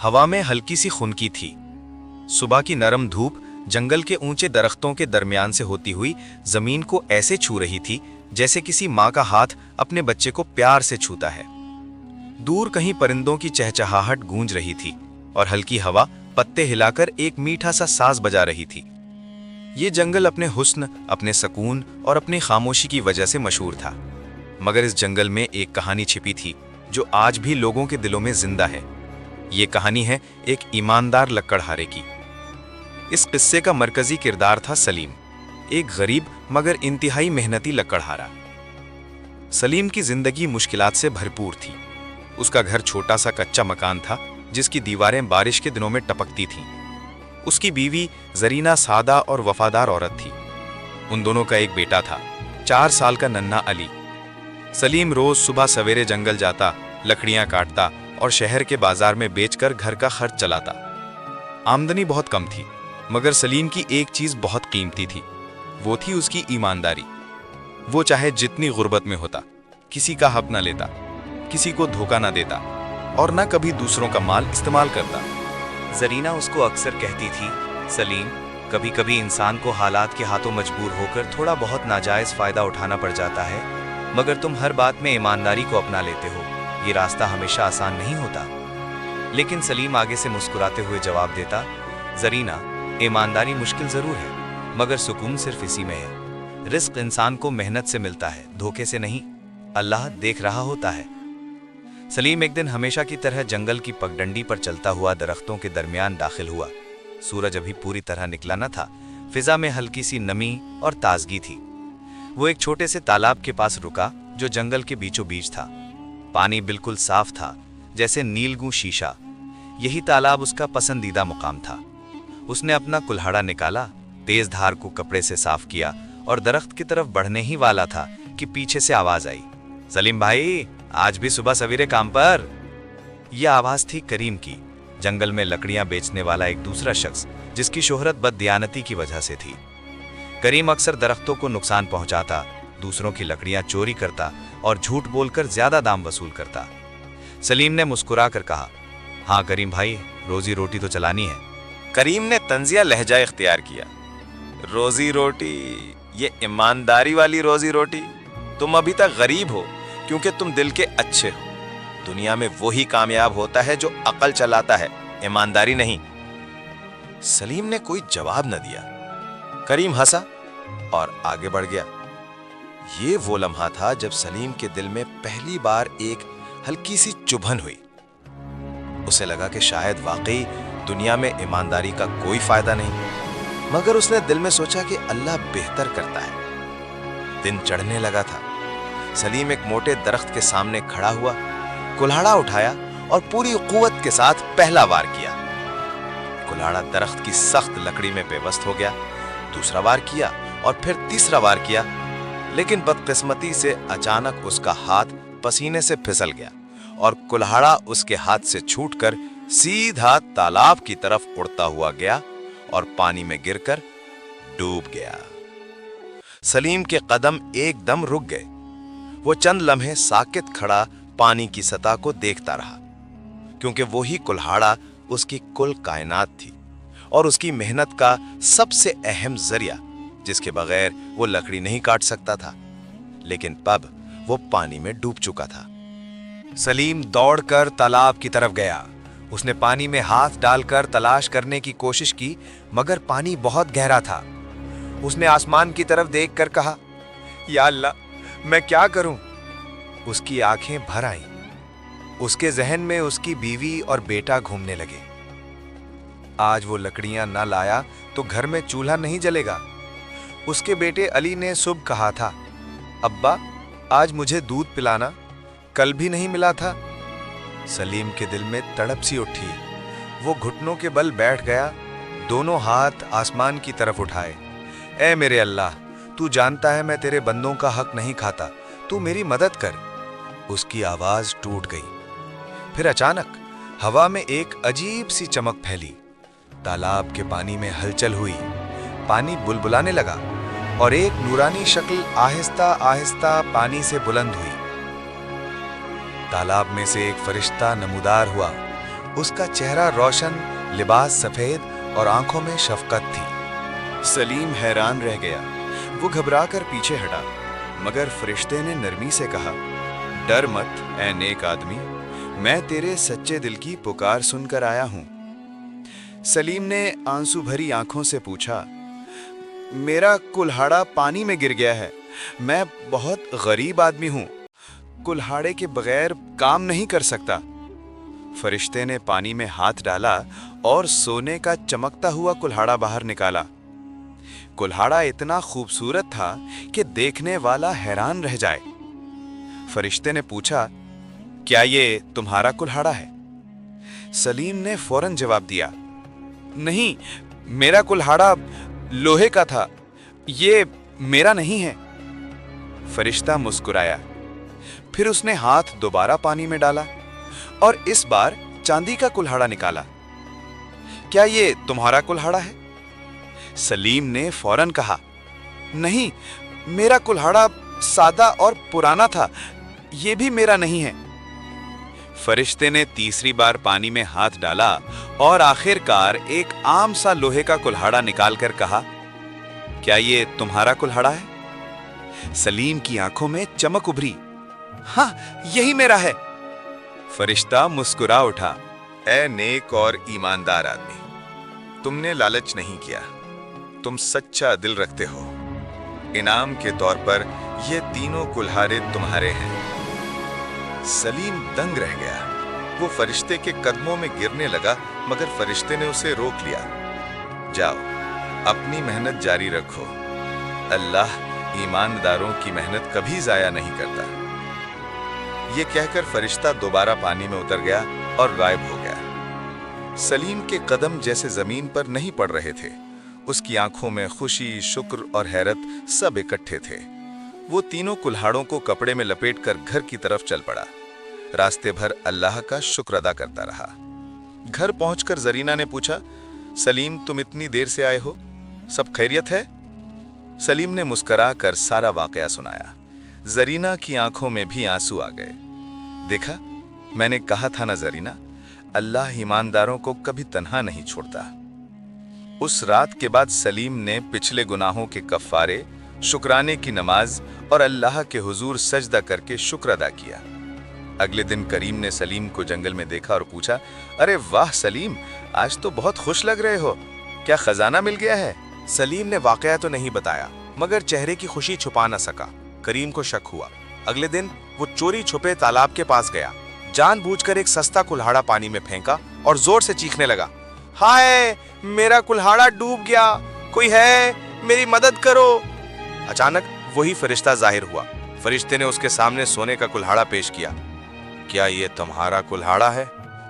हवा में हल्की सी खुनकी थी। सुबह की नरम धूप जंगल के ऊंचे दरख्तों के दरमियान से होती हुई जमीन को ऐसे छू रही थी जैसे किसी माँ का हाथ अपने बच्चे को प्यार से छूता है। दूर कहीं परिंदों की चहचहाहट गूंज रही थी और हल्की हवा पत्ते हिलाकर एक मीठा सा साज बजा रही थी। ये जंगल अपने हुस्न, अपने सुकून और अपनी खामोशी की वजह से मशहूर था, मगर इस जंगल में एक कहानी छिपी थी जो आज भी लोगों के दिलों में जिंदा है। ये कहानी है एक ईमानदार लकड़हारे की। इस किस्से का मरकजी किरदार था सलीम, एक गरीब मगर इंतहाई मेहनती लकड़हारा। सलीम की जिंदगी मुश्किलात से भरपूर थी। उसका घर छोटा सा कच्चा मकान था जिसकी दीवारें बारिश के दिनों में टपकती थीं। उसकी बीवी जरीना सादा और वफादार औरत थी। उन दोनों का एक बेटा था, 4 साल का नन्हा अली। सलीम रोज सुबह सवेरे जंगल जाता, लकड़ियां काटता और शहर के बाजार में बेचकर घर का खर्च चलाता। आमदनी बहुत कम थी, मगर सलीम की एक चीज बहुत कीमती थी, वो थी उसकी ईमानदारी। वो चाहे जितनी गुर्बत में होता, किसी का हक न लेता, किसी को धोखा न देता और न कभी दूसरों का माल इस्तेमाल करता। जरीना उसको अक्सर कहती थी, सलीम, कभी कभी इंसान को हालात के हाथों मजबूर होकर थोड़ा बहुत नाजायज फायदा उठाना पड़ जाता है, मगर तुम हर बात में ईमानदारी को अपना लेते हो। ये रास्ता हमेशा आसान नहीं होता। लेकिन सलीम आगे से मुस्कुराते हुए जवाब देता, जरीना, ईमानदारी मुश्किल जरूर है, मगर सुकून सिर्फ इसी में है। रिस्क इंसान को मेहनत से मिलता है, धोखे से नहीं। अल्लाह देख रहा होता है। सलीम एक दिन हमेशा की तरह जंगल की पगडंडी पर चलता हुआ दरख्तों के दरमियान दाखिल हुआ। सूरज अभी पूरी तरह निकला न था। फिजा में हल्की सी नमी और ताजगी थी। वो एक छोटे से तालाब के पास रुका जो जंगल के बीचों बीच था। पानी बिल्कुल साफ था, जैसे नीलगू शीशा। यही तालाब उसका पसंदीदा मुकाम था। उसने अपना कुल्हाड़ा निकाला, तेज धार को कपड़े से साफ किया और दरख्त की तरफ बढ़ने ही वाला था कि पीछे से आवाज आई, सलीम भाई, आज भी सुबह सवेरे काम पर। यह आवाज थी करीम की, जंगल में लकड़ियां बेचने वाला एक दूसरा शख्स जिसकी शोहरत बददियानती की वजह से थी। करीम अक्सर दरख्तों को नुकसान पहुंचाता, दूसरों की लकड़ियां चोरी करता और झूठ बोलकर ज्यादा दाम वसूल करता। सलीम ने मुस्कुराकर कहा, हाँ करीम भाई, रोजी रोटी तो चलानी है। करीम ने तंजिया लहजा इख्तियार किया, रोजी रोटी? ये ईमानदारी वाली रोजी रोटी? तुम अभी तक गरीब हो क्योंकि तुम दिल के अच्छे हो। दुनिया में वही कामयाब होता है जो अकल चलाता है, ईमानदारी नहीं। सलीम ने कोई जवाब न दिया। करीम हंसा और आगे बढ़ गया। ये वो लम्हा था जब सलीम के दिल में पहली बार एक हल्की सी चुभन हुई। उसे लगा कि शायद वाकई दुनिया में ईमानदारी का कोई फायदा नहीं, मगर उसने दिल में सोचा कि अल्लाह बेहतर करता है। दिन चढ़ने लगा था। सलीम एक मोटे दरख्त के सामने खड़ा हुआ, कुल्हाड़ा उठाया और पूरी कुव्वत के साथ पहला वार किया। कुल्हाड़ा दरख्त की सख्त लकड़ी में पेवस्त हो गया। दूसरा वार किया और फिर तीसरा वार किया, लेकिन बदकिस्मती से अचानक उसका हाथ पसीने से फिसल गया और कुल्हाड़ा उसके हाथ से छूटकर सीधा तालाब की तरफ उड़ता हुआ गया और पानी में गिरकर डूब गया। सलीम के कदम एकदम रुक गए। वो चंद लम्हे साकित खड़ा पानी की सतह को देखता रहा, क्योंकि वही कुल्हाड़ा उसकी कुल कायनात थी और उसकी मेहनत का सबसे अहम जरिया, जिसके बगैर वो लकड़ी नहीं काट सकता था। लेकिन अब वो पानी में डूब चुका था। सलीम दौड़कर तालाब की तरफ गया। उसने पानी में हाथ डालकर तलाश करने की कोशिश की, मगर पानी बहुत गहरा था। उसने आसमान की तरफ देखकर कहा, या अल्लाह, मैं क्या करूं? उसकी आंखें भर आईं। उसके जहन में उसकी बीवी और बेटा घूमने लगे। आज वो लकड़ियां न लाया तो घर में चूल्हा नहीं जलेगा। उसके बेटे अली ने सुबह कहा था, अब्बा, आज मुझे दूध पिलाना, कल भी नहीं मिला था। सलीम के दिल में तड़प सी उठी। वो घुटनों के बल बैठ गया, दोनों हाथ आसमान की तरफ उठाए। ऐ मेरे अल्लाह, तू जानता है मैं तेरे बंदों का हक नहीं खाता, तू मेरी मदद कर। उसकी आवाज टूट गई। फिर अचानक हवा में एक अजीब सी चमक फैली। तालाब के पानी में हलचल हुई। पानी बुलबुलाने लगा और एक नूरानी शक्ल आहिस्ता आहिस्ता पानी से बुलंद हुई। तालाब में से एक फरिश्ता नमूदार हुआ। उसका चेहरा रोशन, लिबास सफेद और आंखों में शफकत थी। सलीम हैरान रह गया। वो घबराकर पीछे हटा, मगर फरिश्ते ने नरमी से कहा, डर मत ऐ नेक आदमी, मैं तेरे सच्चे दिल की पुकार सुनकर आया हूं। सलीम ने आंसू भरी आंखों से पूछा, मेरा कुल्हाड़ा पानी में गिर गया है, मैं बहुत गरीब आदमी हूं, कुल्हाड़े के बगैर काम नहीं कर सकता। फरिश्ते ने पानी में हाथ डाला और सोने का चमकता हुआ कुल्हाड़ा बाहर निकाला। कुल्हाड़ा इतना खूबसूरत था कि देखने वाला हैरान रह जाए। फरिश्ते ने पूछा, क्या ये तुम्हारा कुल्हाड़ा है? सलीम ने फौरन जवाब दिया, नहीं, मेरा कुल्हाड़ा लोहे का था, ये मेरा नहीं है। फरिश्ता मुस्कुराया। फिर उसने हाथ दोबारा पानी में डाला और इस बार चांदी का कुल्हाड़ा निकाला। क्या ये तुम्हारा कुल्हाड़ा है? सलीम ने फौरन कहा, नहीं, मेरा कुल्हाड़ा सादा और पुराना था, ये भी मेरा नहीं है। फरिश्ते ने तीसरी बार पानी में हाथ डाला और आखिरकार एक आम सा लोहे का कुल्हाड़ा निकालकर कहा, क्या ये तुम्हारा कुल्हाड़ा है? सलीम की आंखों में चमक उभरी। हाँ, यही मेरा है। फरिश्ता मुस्कुरा उठा, ऐ नेक और ईमानदार आदमी, तुमने लालच नहीं किया, तुम सच्चा दिल रखते हो। इनाम के तौर पर ये तीनों कुल्हाड़े तुम्हारे हैं। सलीम दंग रह गया। वो फरिश्ते के कदमों में गिरने लगा, मगर फरिश्ते ने उसे रोक लिया। जाओ, अपनी मेहनत जारी रखो, अल्लाह ईमानदारों की मेहनत कभी जाया नहीं करता। ये कहकर फरिश्ता दोबारा पानी में उतर गया और गायब हो गया। सलीम के कदम जैसे जमीन पर नहीं पड़ रहे थे। उसकी आंखों में खुशी, शुक्र और हैरत सब इकट्ठे थे। वो तीनों कुल्हाड़ों को कपड़े में लपेटकर घर की तरफ चल पड़ा। रास्ते भर अल्लाह का शुक्र अदा करता रहा। घर पहुंचकर जरीना ने पूछा, सलीम, तुम इतनी देर से आए हो, सब खैरियत है? सलीम ने मुस्कुरा कर सारा वाकया सुनाया। जरीना की आंखों में भी आंसू आ गए। देखा, मैंने कहा था ना जरीना, अल्लाह ईमानदारों को कभी तन्हा नहीं छोड़ता। उस रात के बाद सलीम ने पिछले गुनाहों के कफ्फारे, शुक्राने की नमाज और अल्लाह के हुजूर सजदा करके शुक्र अदा किया। अगले दिन करीम ने सलीम को जंगल में देखा और पूछा, अरे वाह सलीम, आज तो बहुत खुश लग रहे हो, क्या खजाना मिल गया है? सलीम ने वाकया तो नहीं बताया, मगर चेहरे की खुशी छुपा न सका। करीम को शक हुआ। अगले दिन वो चोरी छुपे तालाब के पास गया, जानबूझकर एक सस्ता कुल्हाड़ा पानी में फेंका और जोर से चीखने लगा, हाय, मेरा कुल्हाड़ा डूब गया, कोई है, मेरी मदद करो। अचानक वही फरिश्ता जाहिर हुआ। फरिश्ते ने उसके सामने सोने का कुल्हाड़ा पेश किया। क्या ये तुम्हारा कुल्हाड़ा है?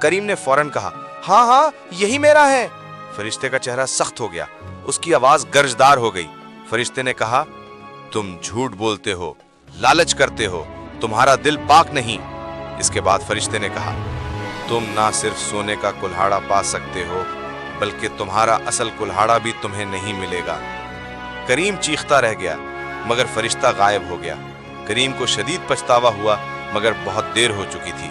करीम ने फौरन कहा, हाँ हाँ, यही मेरा है। फरिश्ते का चेहरा सख्त हो गया, उसकी आवाज गर्जदार हो गई। फरिश्ते ने कहा, तुम झूठ बोलते हो, लालच करते हो, तुम्हारा दिल पाक नहीं। इसके बाद फरिश्ते ने कहा, तुम ना सिर्फ सोने का कुल्हाड़ा पा सकते हो, बल्कि तुम्हारा असल कुल्हाड़ा भी तुम्हें नहीं मिलेगा। करीम चीखता रह गया, मगर फरिश्ता गायब हो गया। करीम को शदीद पछतावा हुआ, मगर बहुत देर हो चुकी थी।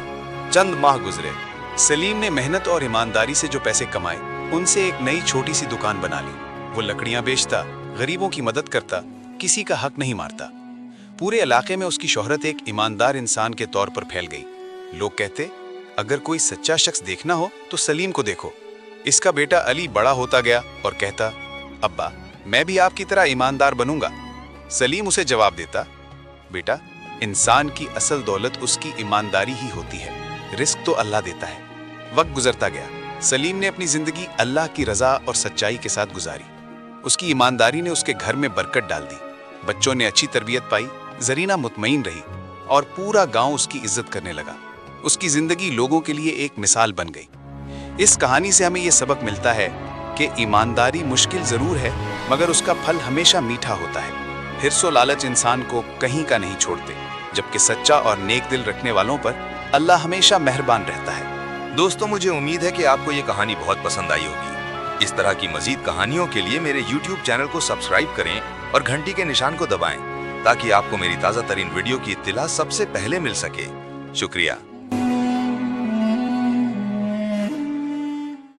चंद माह गुजरे। सलीम ने मेहनत और ईमानदारी से जो पैसे कमाए, उनसे एक नई छोटी सी दुकान बना ली। वो लकड़ियां बेचता, गरीबों की मदद करता, किसी का हक नहीं मारता। पूरे इलाके में उसकी शोहरत एक ईमानदार इंसान के तौर पर फैल गई। लोग कहते, अगर कोई सच्चा शख्स देखना हो तो सलीम को देखो। इसका बेटा अली बड़ा होता गया और कहता, अब्बा, मैं भी आपकी तरह ईमानदार बनूंगा। सलीम उसे जवाब देता, बेटा, इंसान की असल दौलत उसकी ईमानदारी ही होती है, रिस्क तो अल्लाह देता है। वक्त गुजरता गया। सलीम ने अपनी जिंदगी अल्लाह की रजा और सच्चाई के साथ गुजारी। उसकी ईमानदारी ने उसके घर में बरकत डाल दी। बच्चों ने अच्छी तरबियत पाई, जरीना मुतमईन रही और पूरा गांव उसकी इज्जत करने लगा। उसकी जिंदगी लोगों के लिए एक मिसाल बन गई। इस कहानी से हमें यह सबक मिलता है कि ईमानदारी मुश्किल जरूर है, मगर उसका फल हमेशा मीठा होता है। हिर्सो लालच इंसान को कहीं का नहीं छोड़ते, जबकि सच्चा और नेक दिल रखने वालों पर अल्लाह हमेशा मेहरबान रहता है। दोस्तों, मुझे उम्मीद है कि आपको ये कहानी बहुत पसंद आई होगी। इस तरह की मजीद कहानियों के लिए मेरे YouTube चैनल को सब्सक्राइब करें और घंटी के निशान को दबाएं, ताकि आपको मेरी ताज़ा तरीन वीडियो की इत्तिला सबसे पहले मिल सके। शुक्रिया।